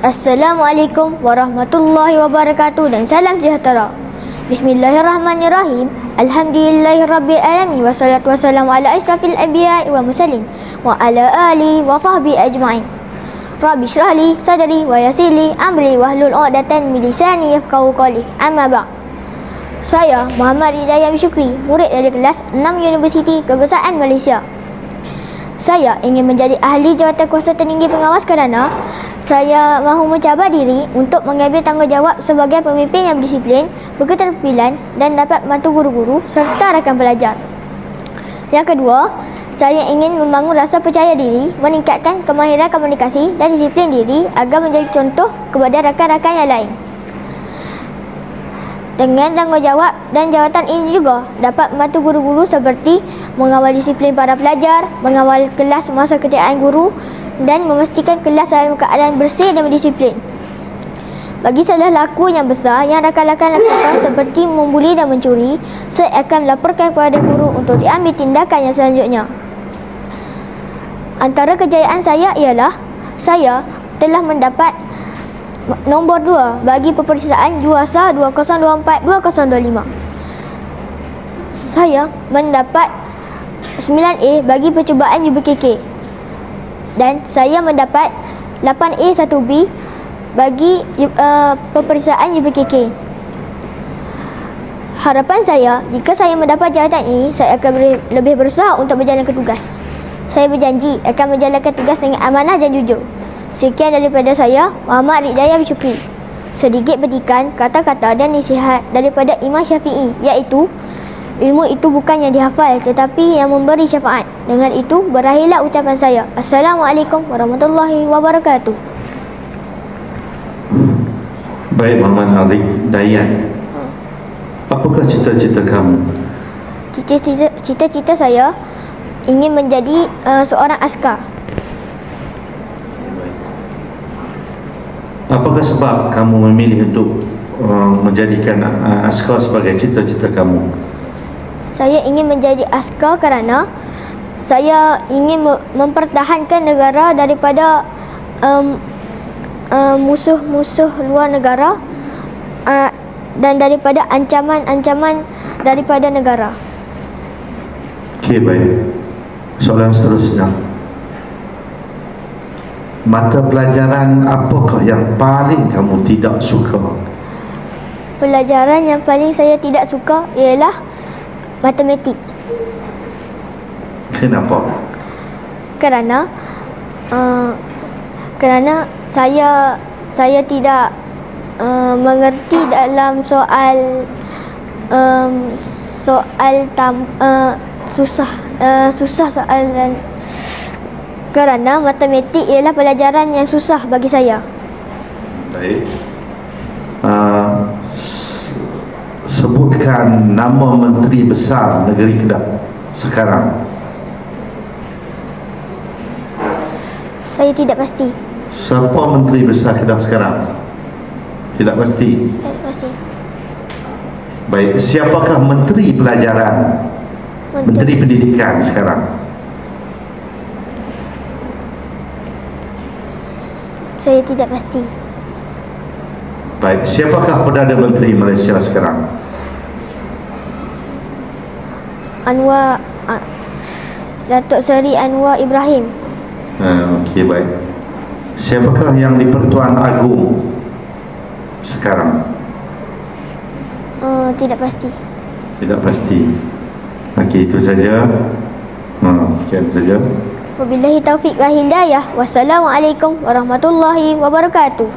Assalamualaikum warahmatullahi wabarakatuh dan salam sejahtera. Bismillahirrahmanirrahim. Alhamdulillahirabbil alamin wassalatu wassalamu ala asyrafil anbiya'i wal mursalin wa ala alihi wa sahbihi ajma'in. Rabbi shrah li sadri wa yassir li amri wahlul 'uqdatam min lisani yafqahu qawli. Amma ba'd. Saya Muhammad Hidayah Syukri, murid dari kelas 6 Universiti Kebangsaan Malaysia. Saya ingin menjadi ahli jawatan kuasa tertinggi pengawas kerana saya mahu mencabar diri untuk mengambil tanggungjawab sebagai pemimpin yang berdisiplin, berketerampilan dan dapat membantu guru-guru serta rakan pelajar. Yang kedua, saya ingin membangun rasa percaya diri, meningkatkan kemahiran komunikasi dan disiplin diri agar menjadi contoh kepada rakan-rakan yang lain. Dengan tanggungjawab dan jawatan ini juga dapat membantu guru-guru seperti mengawal disiplin para pelajar, mengawal kelas masa kerjaan guru dan memastikan kelas dalam keadaan bersih dan berdisiplin. Bagi salah laku yang besar yang rakan-rakan lakukan seperti membuli dan mencuri, saya akan melaporkan kepada guru untuk diambil tindakan yang selanjutnya. Antara kejayaan saya ialah saya telah mendapat nombor 2 bagi peperiksaan JUASA 2024-2025. Saya mendapat 9A bagi percubaan UBKK dan saya mendapat 8A 1B bagi peperiksaan UBKK. Harapan saya, jika saya mendapat jawatan ini, saya akan lebih berusaha untuk berjalankan tugas. Saya berjanji akan menjalankan tugas dengan amanah dan jujur. Sekian daripada saya, Muhammad Hidayah Syukri. Sedikit petikan, kata-kata dan nasihat daripada Imam Syafi'i, iaitu ilmu itu bukan yang dihafal tetapi yang memberi syafaat. Dengan itu berakhirlah ucapan saya. Assalamualaikum warahmatullahi wabarakatuh. Baik Muhammad Dayan, apakah cita-cita kamu? Cita-cita saya ingin menjadi seorang askar. Apakah sebab kamu memilih untuk menjadikan askar sebagai cita-cita kamu? Saya ingin menjadi askar kerana saya ingin mempertahankan negara daripada musuh-musuh luar negara dan daripada ancaman-ancaman daripada negara. Okey, baik. Soalan seterusnya. Mata pelajaran apakah yang paling kamu tidak suka? Pelajaran yang paling saya tidak suka ialah matematik. Kenapa? Kerana saya tidak mengerti dalam susah soal dan kerana matematik ialah pelajaran yang susah bagi saya. Baik. Sebutkan nama menteri besar negeri Kedah sekarang. Saya tidak pasti. Siapa menteri besar Kedah sekarang? Tidak pasti. Tidak pasti. Baik, siapakah menteri pelajaran? Menteri pendidikan sekarang? Saya tidak pasti. Baik, siapakah Perdana Menteri Malaysia sekarang? Datuk Seri Anwar Ibrahim. Okey, baik. Siapakah yang di-Pertuan Agong sekarang? Tidak pasti. Tidak pasti. Okey, itu saja. Sekian saja. Wabillahi taufiq wa hidayah. Wassalamualaikum warahmatullahi wabarakatuh.